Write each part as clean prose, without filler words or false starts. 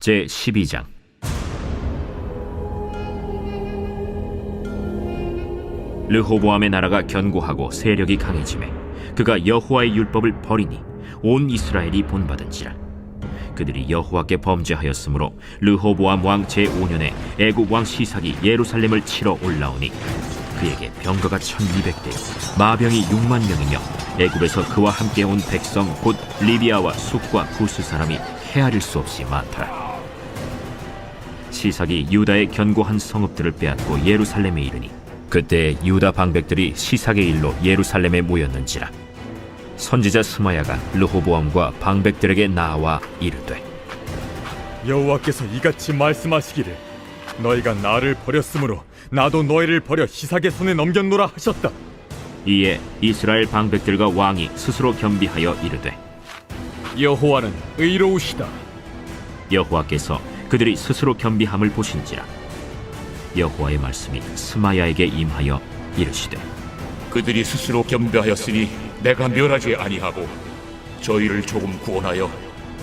제12장. 르호보암의 나라가 견고하고 세력이 강해지매 그가 여호와의 율법을 버리니 온 이스라엘이 본받은지라. 그들이 여호와께 범죄하였으므로 르호보암 왕 제5년에 애굽 왕 시삭이 예루살렘을 치러 올라오니 그에게 병거가 1200대요 마병이 6만 명이며 애굽에서 그와 함께 온 백성 곧 리비아와 숫과 구스 사람이 헤아릴 수 없이 많더라. 시삭이 유다의 견고한 성읍들을 빼앗고 예루살렘에 이르니 그때 유다 방백들이 시삭의 일로 예루살렘에 모였는지라. 선지자 스마야가 르호보암과 방백들에게 나와 이르되, 여호와께서 이같이 말씀하시기를 너희가 나를 버렸으므로 나도 너희를 버려 시삭의 손에 넘겼노라 하셨다. 이에 이스라엘 방백들과 왕이 스스로 겸비하여 이르되, 여호와는 의로우시다. 여호와께서 그들이 스스로 겸비함을 보신지라. 여호와의 말씀이 스마야에게 임하여 이르시되, 그들이 스스로 겸비하였으니 내가 멸하지 아니하고 저희를 조금 구원하여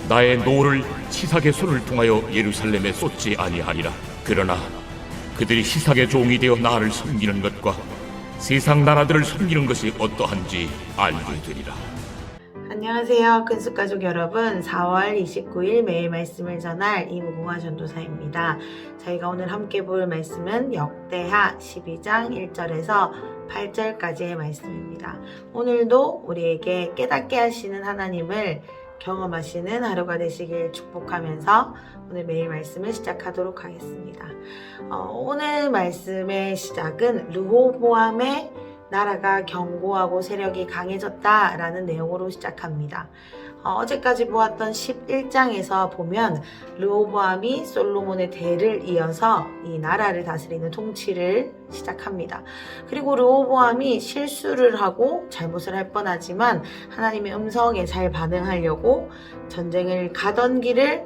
나의 노를 시삭의 손을 통하여 예루살렘에 쏟지 아니하리라. 그러나 그들이 시삭의 종이 되어 나를 섬기는 것과 세상 나라들을 섬기는 것이 어떠한지 알게 되리라. 안녕하세요. 근숙가족 여러분, 4월 29일 매일 말씀을 전할 이무궁화 전도사입니다. 저희가 오늘 함께 볼 말씀은 역대하 12장 1절에서 8절까지의 말씀입니다. 오늘도 우리에게 깨닫게 하시는 하나님을 경험하시는 하루가 되시길 축복하면서 오늘 매일 말씀을 시작하도록 하겠습니다. 오늘 말씀의 시작은 르호보암의 나라가 견고하고 세력이 강해졌다라는 내용으로 시작합니다. 어제까지 보았던 11장에서 보면 르호보암이 솔로몬의 대를 이어서 이 나라를 다스리는 통치를 시작합니다. 그리고 르호보암이 실수를 하고 잘못을 할 뻔하지만 하나님의 음성에 잘 반응하려고 전쟁을 가던 길을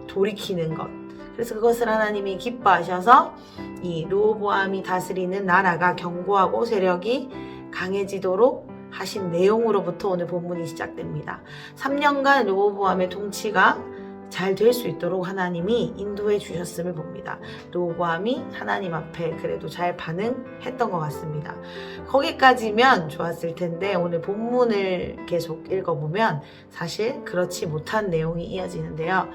돌이키는 것, 그래서 그것을 하나님이 기뻐하셔서 이 르호보암이 다스리는 나라가 견고하고 세력이 강해지도록 하신 내용으로부터 오늘 본문이 시작됩니다. 3년간 르호보암의 통치가 잘 될 수 있도록 하나님이 인도해 주셨음을 봅니다. 르호보암이 하나님 앞에 그래도 잘 반응했던 것 같습니다. 거기까지면 좋았을 텐데 오늘 본문을 계속 읽어보면 사실 그렇지 못한 내용이 이어지는데요.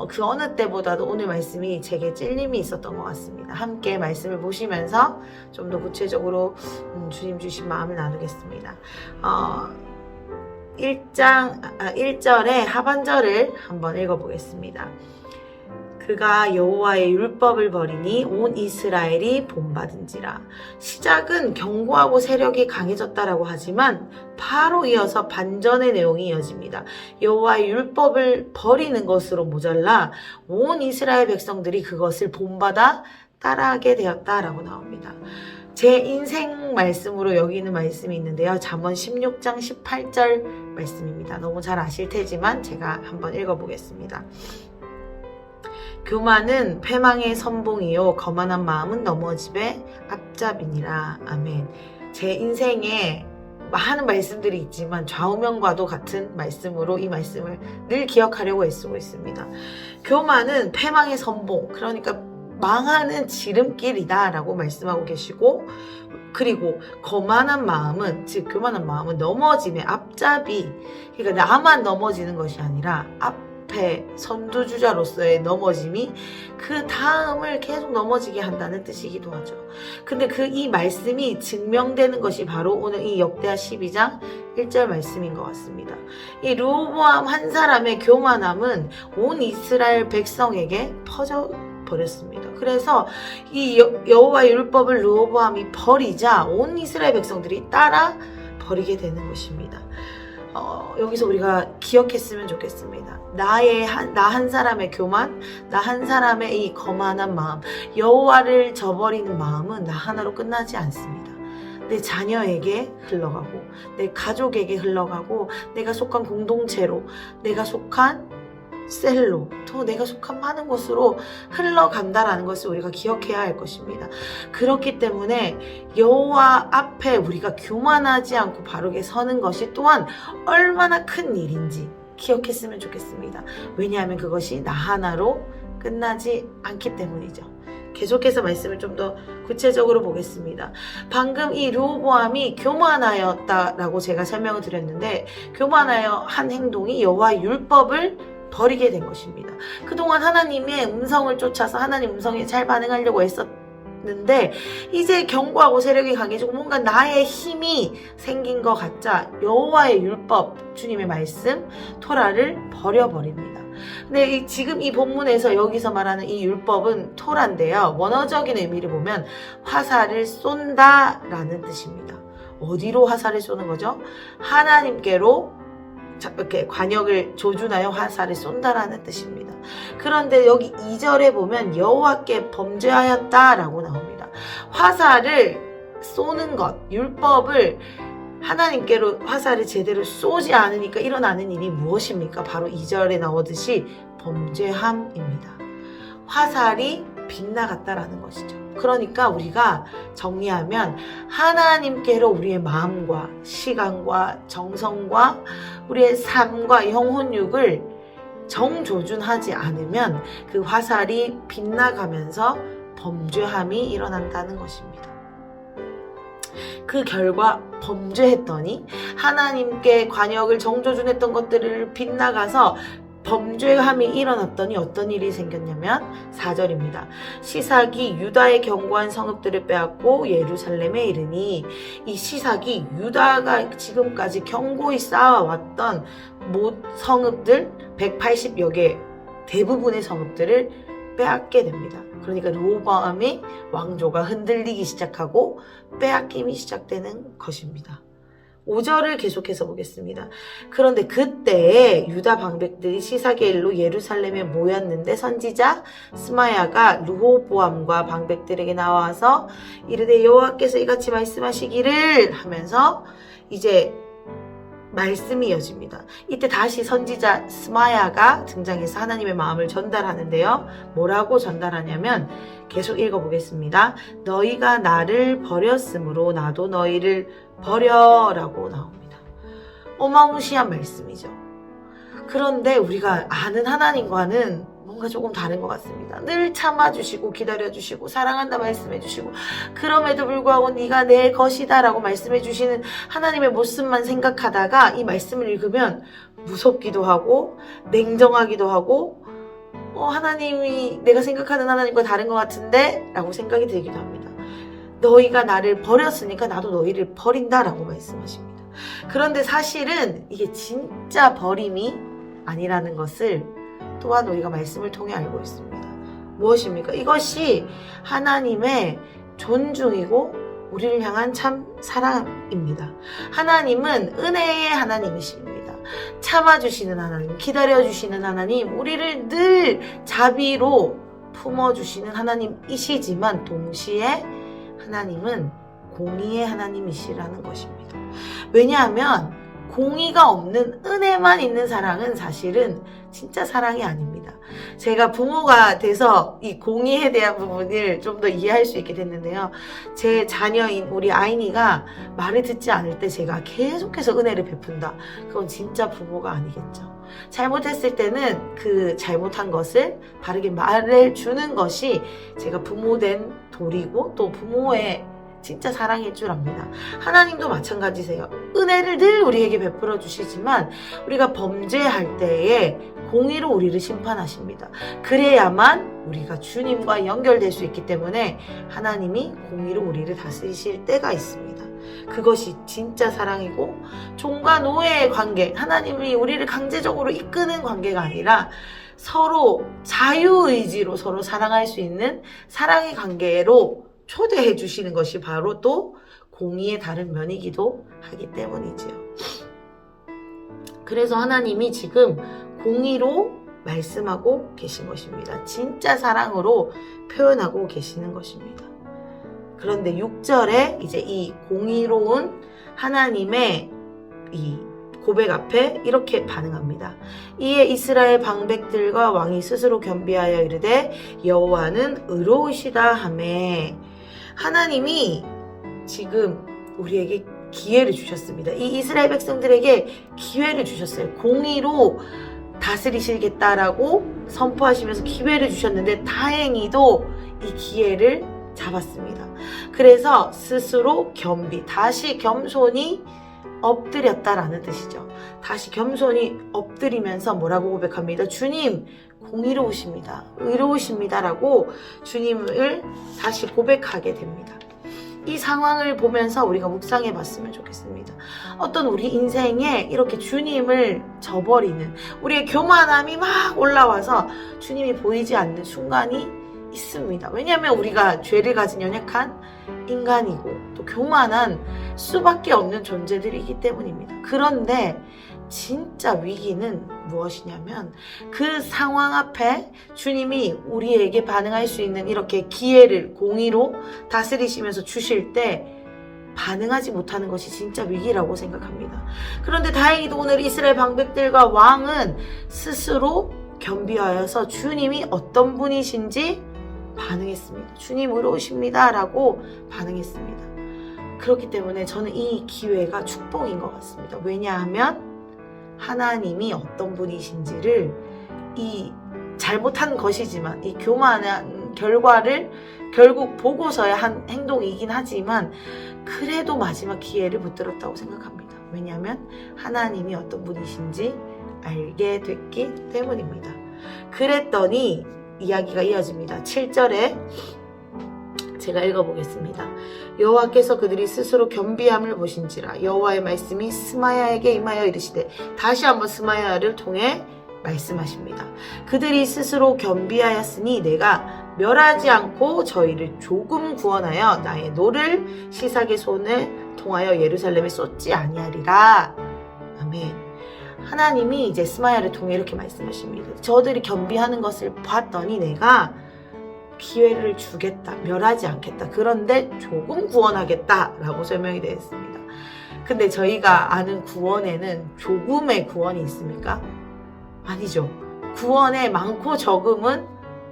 그 어느 때보다도 오늘 말씀이 제게 찔림이 있었던 것 같습니다. 함께 말씀을 보시면서 좀 더 구체적으로 주님 주신 마음을 나누겠습니다. 1절의 하반절을 한번 읽어보겠습니다. 그가 여호와의 율법을 버리니 온 이스라엘이 본받은지라. 시작은 견고하고 세력이 강해졌다라고 하지만 바로 이어서 반전의 내용이 이어집니다. 여호와의 율법을 버리는 것으로 모자라 온 이스라엘 백성들이 그것을 본받아 따라하게 되었다라고 나옵니다. 제 인생 말씀으로 여기는 말씀이 있는데요. 잠언 16장 18절 말씀입니다. 너무 잘 아실 테지만 제가 한번 읽어보겠습니다. 교만은 패망의 선봉이요 거만한 마음은 넘어짐의 앞잡이니라. 아멘. 제 인생에 많은 말씀들이 있지만 좌우명과도 같은 말씀으로 이 말씀을 늘 기억하려고 애쓰고 있습니다. 교만은 패망의 선봉, 그러니까 망하는 지름길이다 라고 말씀하고 계시고, 그리고 거만한 마음은, 즉 교만한 마음은 넘어짐의 앞잡이, 그러니까 나만 넘어지는 것이 아니라 앞에 선두주자로서의 넘어짐이 그 다음을 계속 넘어지게 한다는 뜻이기도 하죠. 근데 이 말씀이 증명되는 것이 바로 오늘 이 역대하 12장 1절 말씀인 것 같습니다. 이 르호보암 한 사람의 교만함은 온 이스라엘 백성에게 퍼져 버렸습니다. 그래서 이 여호와의 율법을 르호보암이 버리자 온 이스라엘 백성들이 따라 버리게 되는 것입니다. 여기서 우리가 기억했으면 좋겠습니다. 나 한 사람의 교만, 나 한 사람의 이 거만한 마음, 여호와를 저버리는 마음은 나 하나로 끝나지 않습니다. 내 자녀에게 흘러가고, 내 가족에게 흘러가고, 내가 속한 공동체로, 내가 속한 셀로, 또 내가 속한 많은 곳으로 흘러간다라는 것을 우리가 기억해야 할 것입니다. 그렇기 때문에 여호와 앞에 우리가 교만하지 않고 바르게 서는 것이 또한 얼마나 큰 일인지 기억했으면 좋겠습니다. 왜냐하면 그것이 나 하나로 끝나지 않기 때문이죠. 계속해서 말씀을 좀 더 구체적으로 보겠습니다. 방금 이 르호보암이 교만하였다라고 제가 설명을 드렸는데, 교만하여 한 행동이 여호와의 율법을 버리게 된 것입니다. 그동안 하나님의 음성을 쫓아서 하나님 음성에 잘 반응하려고 했었는데, 이제 경고하고 세력이 강해지고 뭔가 나의 힘이 생긴 것 같자 여호와의 율법, 주님의 말씀, 토라를 버려버립니다. 근데 지금 이 본문에서 여기서 말하는 이 율법은 토라인데요. 원어적인 의미를 보면 화살을 쏜다라는 뜻입니다. 어디로 화살을 쏘는 거죠? 하나님께로 이렇게 관역을 조준하여 화살을 쏜다라는 뜻입니다. 그런데 여기 2절에 보면 여호와께 범죄하였다라고 나옵니다. 화살을 쏘는 것, 율법을 하나님께로 화살을 제대로 쏘지 않으니까 일어나는 일이 무엇입니까? 바로 2절에 나오듯이 범죄함입니다. 화살이 빗나갔다라는 것이죠. 그러니까 우리가 정리하면 하나님께로 우리의 마음과 시간과 정성과 우리의 삶과 영혼육을 정조준하지 않으면 그 화살이 빗나가면서 범죄함이 일어난다는 것입니다. 그 결과 범죄했더니 하나님께 관역을 정조준했던 것들을 빗나가서 범죄함이 일어났더니 어떤 일이 생겼냐면 4절입니다. 시삭이 유다의 견고한 성읍들을 빼앗고 예루살렘에 이르니, 이 시삭이 유다가 지금까지 견고히 쌓아왔던 성읍들 180여 개 대부분의 성읍들을 빼앗게 됩니다. 그러니까 르호보암의 왕조가 흔들리기 시작하고 빼앗김이 시작되는 것입니다. 5절을 계속해서 보겠습니다. 그런데 그때 유다 방백들이 시삭의 일로 예루살렘에 모였는데 선지자 스마야가 르호보암과 방백들에게 나와서 이르되 여호와께서 이같이 말씀하시기를 하면서 이제 말씀이 이어집니다. 이때 다시 선지자 스마야가 등장해서 하나님의 마음을 전달하는데요. 뭐라고 전달하냐면 계속 읽어보겠습니다. 너희가 나를 버렸으므로 나도 너희를 버려라고 나옵니다. 어마무시한 말씀이죠. 그런데 우리가 아는 하나님과는 뭔가 조금 다른 것 같습니다. 늘 참아주시고 기다려주시고 사랑한다 말씀해주시고, 그럼에도 불구하고 네가 내 것이다 라고 말씀해주시는 하나님의 모습만 생각하다가 이 말씀을 읽으면 무섭기도 하고 냉정하기도 하고 하나님이 내가 생각하는 하나님과 다른 것 같은데 라고 생각이 들기도 합니다. 너희가 나를 버렸으니까 나도 너희를 버린다 라고 말씀하십니다. 그런데 사실은 이게 진짜 버림이 아니라는 것을 또한 우리가 말씀을 통해 알고 있습니다. 무엇입니까? 이것이 하나님의 존중이고 우리를 향한 참 사랑입니다. 하나님은 은혜의 하나님이십니다. 참아주시는 하나님, 기다려주시는 하나님, 우리를 늘 자비로 품어주시는 하나님이시지만 동시에 하나님은 공의의 하나님이시라는 것입니다. 왜냐하면 공의가 없는 은혜만 있는 사랑은 사실은 진짜 사랑이 아닙니다. 제가 부모가 돼서 이 공의에 대한 부분을 좀 더 이해할 수 있게 됐는데요. 제 자녀인 우리 아이니가 말을 듣지 않을 때 제가 계속해서 은혜를 베푼다. 그건 진짜 부모가 아니겠죠. 잘못했을 때는 그 잘못한 것을 바르게 말해주는 것이 제가 부모된 도리고 또 부모의 진짜 사랑일 줄 압니다. 하나님도 마찬가지세요. 은혜를 늘 우리에게 베풀어 주시지만 우리가 범죄할 때에 공의로 우리를 심판하십니다. 그래야만 우리가 주님과 연결될 수 있기 때문에 하나님이 공의로 우리를 다스리실 때가 있습니다. 그것이 진짜 사랑이고, 종과 노예의 관계, 하나님이 우리를 강제적으로 이끄는 관계가 아니라 서로 자유의지로 서로 사랑할 수 있는 사랑의 관계로 초대해 주시는 것이 바로 또 공의의 다른 면이기도 하기 때문이지요. 그래서 하나님이 지금 공의로 말씀하고 계신 것입니다. 진짜 사랑으로 표현하고 계시는 것입니다. 그런데 6절에 이제 이 공의로운 하나님의 이 고백 앞에 이렇게 반응합니다. 이에 이스라엘 방백들과 왕이 스스로 겸비하여 이르되 여호와는 의로우시다 하매, 하나님이 지금 우리에게 기회를 주셨습니다. 이 이스라엘 백성들에게 기회를 주셨어요. 공의로 다스리시겠다라고 선포하시면서 기회를 주셨는데 다행히도 이 기회를 잡았습니다. 그래서 스스로 다시 겸손히 엎드렸다라는 뜻이죠. 다시 겸손히 엎드리면서 뭐라고 고백합니다. 주님, 공의로우십니다. 의로우십니다라고 주님을 다시 고백하게 됩니다. 이 상황을 보면서 우리가 묵상해 봤으면 좋겠습니다. 어떤 우리 인생에 이렇게 주님을 저버리는 우리의 교만함이 막 올라와서 주님이 보이지 않는 순간이 있습니다. 왜냐하면 우리가 죄를 가진 연약한 인간이고 또 교만한 수밖에 없는 존재들이기 때문입니다. 그런데 진짜 위기는 무엇이냐면 그 상황 앞에 주님이 우리에게 반응할 수 있는 이렇게 기회를 공의로 다스리시면서 주실 때 반응하지 못하는 것이 진짜 위기라고 생각합니다. 그런데 다행히도 오늘 이스라엘 방백들과 왕은 스스로 겸비하여서 주님이 어떤 분이신지 반응했습니다. 주님 의로우십니다 라고 반응했습니다. 그렇기 때문에 저는 이 기회가 축복인 것 같습니다. 왜냐하면 하나님이 어떤 분이신지를 이 잘못한 것이지만 이 교만한 결과를 결국 보고서야 한 행동이긴 하지만 그래도 마지막 기회를 붙들었다고 생각합니다. 왜냐하면 하나님이 어떤 분이신지 알게 됐기 때문입니다. 그랬더니 이야기가 이어집니다. 7절에 제가 읽어보겠습니다. 여호와께서 그들이 스스로 겸비함을 보신지라 여호와의 말씀이 스마야에게 임하여 이르시되 다시 한번 스마야를 통해 말씀하십니다. 그들이 스스로 겸비하였으니 내가 멸하지 않고 저희를 조금 구원하여 나의 노를 시삭의 손을 통하여 예루살렘에 쏟지 아니하리라. 아멘. 하나님이 이제 스마야를 통해 이렇게 말씀하십니다. 저들이 겸비하는 것을 봤더니 내가 기회를 주겠다. 멸하지 않겠다. 그런데 조금 구원하겠다. 라고 설명이 되어 있습니다. 근데 저희가 아는 구원에는 조금의 구원이 있습니까? 아니죠. 구원에 많고 적음은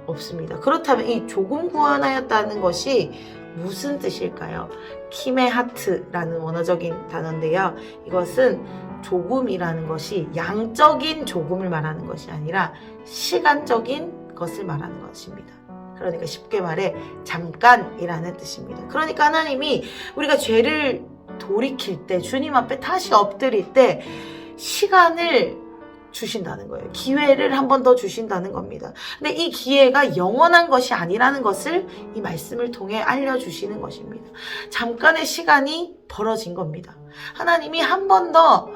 없습니다. 그렇다면 이 조금 구원하였다는 것이 무슨 뜻일까요? 키메하트라는 원어적인 단어인데요. 이것은 조금이라는 것이 양적인 조금을 말하는 것이 아니라 시간적인 것을 말하는 것입니다. 그러니까 쉽게 말해 잠깐이라는 뜻입니다. 그러니까 하나님이 우리가 죄를 돌이킬 때 주님 앞에 다시 엎드릴 때 시간을 주신다는 거예요. 기회를 한 번 더 주신다는 겁니다. 근데 이 기회가 영원한 것이 아니라는 것을 이 말씀을 통해 알려주시는 것입니다. 잠깐의 시간이 벌어진 겁니다. 하나님이 한 번 더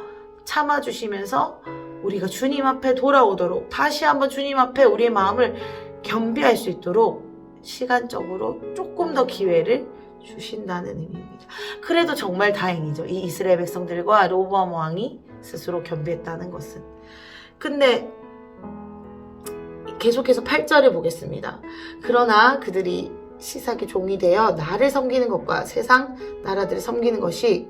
참아주시면서 우리가 주님 앞에 돌아오도록 다시 한번 주님 앞에 우리의 마음을 겸비할 수 있도록 시간적으로 조금 더 기회를 주신다는 의미입니다. 그래도 정말 다행이죠. 이 이스라엘 백성들과 로보암 왕이 스스로 겸비했다는 것은. 근데 계속해서 8절을 보겠습니다. 그러나 그들이 시삭의 종이 되어 나를 섬기는 것과 세상 나라들을 섬기는 것이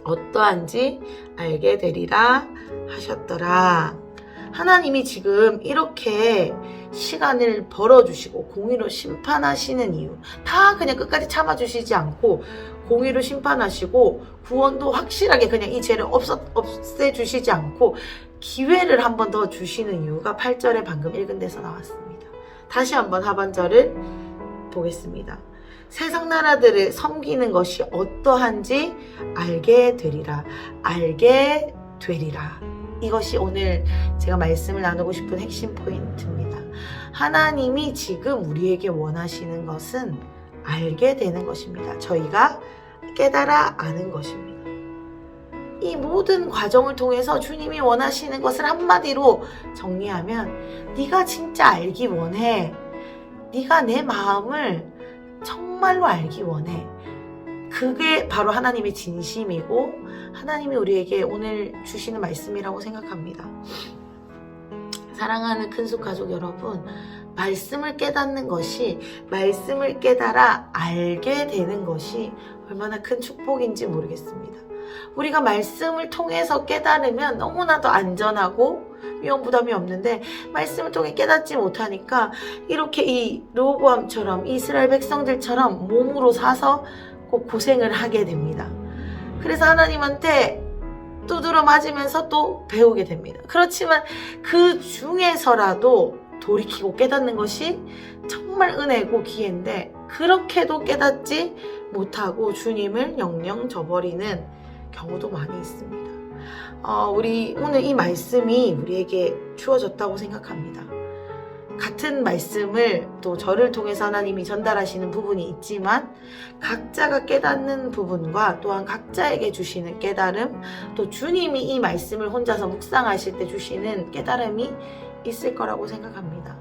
어떠한지 알게 되리라 하셨더라. 하나님이 지금 이렇게 시간을 벌어주시고 공의로 심판하시는 이유 다 그냥 끝까지 참아주시지 않고 공의로 심판하시고 구원도 확실하게 그냥 이 죄를 없애주시지 않고 기회를 한 번 더 주시는 이유가 8절에 방금 읽은 데서 나왔습니다. 다시 한번 하반절을 보겠습니다. 세상 나라들을 섬기는 것이 어떠한지 알게 되리라. 알게 되리라. 이것이 오늘 제가 말씀을 나누고 싶은 핵심 포인트입니다. 하나님이 지금 우리에게 원하시는 것은 알게 되는 것입니다. 저희가 깨달아 아는 것입니다. 이 모든 과정을 통해서 주님이 원하시는 것을 한마디로 정리하면 네가 진짜 알기 원해. 네가 내 마음을 정말로 알기 원해. 그게 바로 하나님의 진심이고 하나님이 우리에게 오늘 주시는 말씀이라고 생각합니다. 사랑하는 큰숙 가족 여러분, 말씀을 깨닫는 것이 말씀을 깨달아 알게 되는 것이 얼마나 큰 축복인지 모르겠습니다. 우리가 말씀을 통해서 깨달으면 너무나도 안전하고 위험 부담이 없는데 말씀을 통해 깨닫지 못하니까 이렇게 이 르호보암처럼 이스라엘 백성들처럼 몸으로 사서 꼭 고생을 하게 됩니다. 그래서 하나님한테 두드러 맞으면서 또 배우게 됩니다. 그렇지만 그 중에서라도 돌이키고 깨닫는 것이 정말 은혜고 기회인데 그렇게도 깨닫지 못하고 주님을 영영 저버리는 경우도 많이 있습니다. 우리 오늘 이 말씀이 우리에게 주어졌다고 생각합니다. 같은 말씀을 또 저를 통해서 하나님이 전달하시는 부분이 있지만 각자가 깨닫는 부분과 또한 각자에게 주시는 깨달음, 또 주님이 이 말씀을 혼자서 묵상하실 때 주시는 깨달음이 있을 거라고 생각합니다.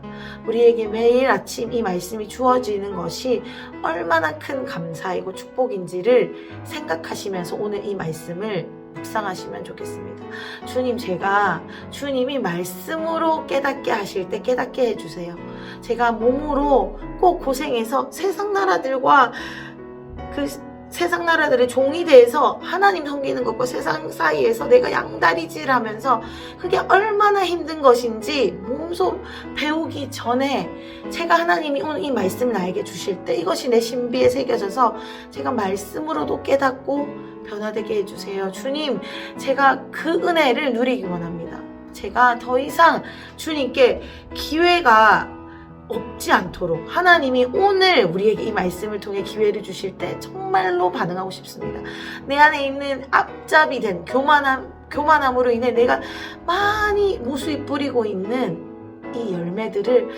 우리에게 매일 아침 이 말씀이 주어지는 것이 얼마나 큰 감사이고 축복인지를 생각하시면서 오늘 이 말씀을 묵상하시면 좋겠습니다. 주님, 제가 주님이 말씀으로 깨닫게 하실 때 깨닫게 해주세요. 제가 몸으로 꼭 고생해서 세상 나라들과 세상 나라들의 종이 돼서 하나님 섬기는 것과 세상 사이에서 내가 양다리질하면서 그게 얼마나 힘든 것인지 몸소 배우기 전에 제가 하나님이 오늘 이 말씀을 나에게 주실 때 이것이 내 신비에 새겨져서 제가 말씀으로도 깨닫고 변화되게 해주세요. 주님, 제가 그 은혜를 누리기 원합니다. 제가 더 이상 주님께 기회가 없지 않도록 하나님이 오늘 우리에게 이 말씀을 통해 기회를 주실 때 정말로 반응하고 싶습니다. 내 안에 있는 앞잡이 된 교만함으로 인해 내가 많이 무수히 뿌리고 있는 이 열매들을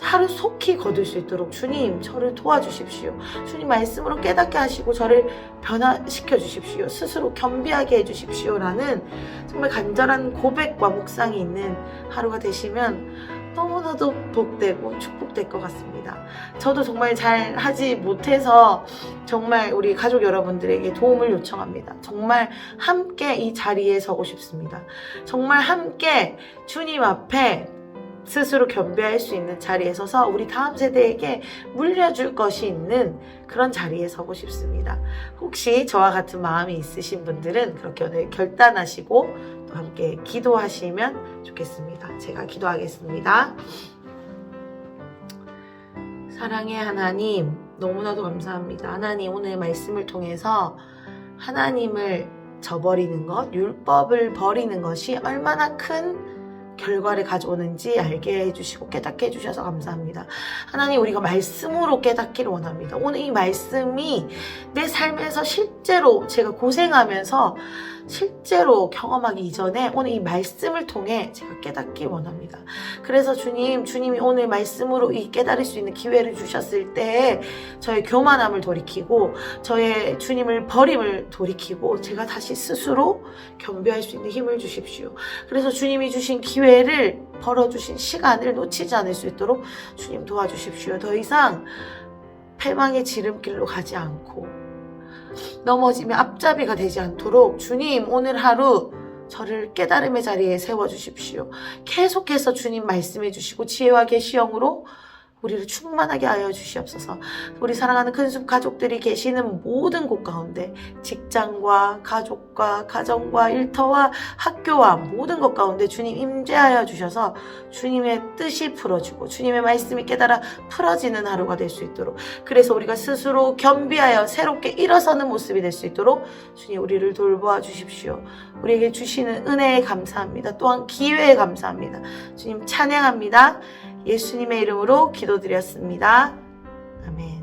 하루속히 거둘 수 있도록 주님 저를 도와주십시오. 주님 말씀으로 깨닫게 하시고 저를 변화시켜 주십시오. 스스로 겸비하게 해주십시오. 라는 정말 간절한 고백과 묵상이 있는 하루가 되시면 너무나도 복되고 축복될 것 같습니다. 저도 정말 잘 하지 못해서 정말 우리 가족 여러분들에게 도움을 요청합니다. 정말 함께 이 자리에 서고 싶습니다. 정말 함께 주님 앞에 스스로 겸비할 수 있는 자리에 서서 우리 다음 세대에게 물려줄 것이 있는 그런 자리에 서고 싶습니다. 혹시 저와 같은 마음이 있으신 분들은 그렇게 오늘 결단하시고 또 함께 기도하시면 좋겠습니다. 제가 기도하겠습니다. 사랑의 하나님, 너무나도 감사합니다. 하나님, 오늘 말씀을 통해서 하나님을 저버리는 것, 율법을 버리는 것이 얼마나 큰 결과를 가져오는지 알게 해주시고 깨닫게 해주셔서 감사합니다. 하나님, 우리가 말씀으로 깨닫기를 원합니다. 오늘 이 말씀이 내 삶에서 실제로 제가 고생하면서 실제로 경험하기 이전에 오늘 이 말씀을 통해 제가 깨닫기 원합니다. 그래서 주님이 오늘 말씀으로 이 깨달을 수 있는 기회를 주셨을 때 저의 교만함을 돌이키고 저의 주님을 버림을 돌이키고 제가 다시 스스로 겸비할 수 있는 힘을 주십시오. 그래서 주님이 주신 기회를 벌어주신 시간을 놓치지 않을 수 있도록 주님 도와주십시오. 더 이상 패망의 지름길로 가지 않고 넘어지면 앞잡이가 되지 않도록 주님 오늘 하루 저를 깨달음의 자리에 세워주십시오. 계속해서 주님 말씀해 주시고 지혜와 계시형으로 우리를 충만하게 하여 주시옵소서. 우리 사랑하는 큰숲 가족들이 계시는 모든 곳 가운데 직장과 가족과 가정과 일터와 학교와 모든 것 가운데 주님 임재하여 주셔서 주님의 뜻이 풀어지고 주님의 말씀이 깨달아 풀어지는 하루가 될 수 있도록, 그래서 우리가 스스로 겸비하여 새롭게 일어서는 모습이 될 수 있도록 주님 우리를 돌보아 주십시오. 우리에게 주시는 은혜에 감사합니다. 또한 기회에 감사합니다. 주님 찬양합니다. 예수님의 이름으로 기도드렸습니다. 아멘.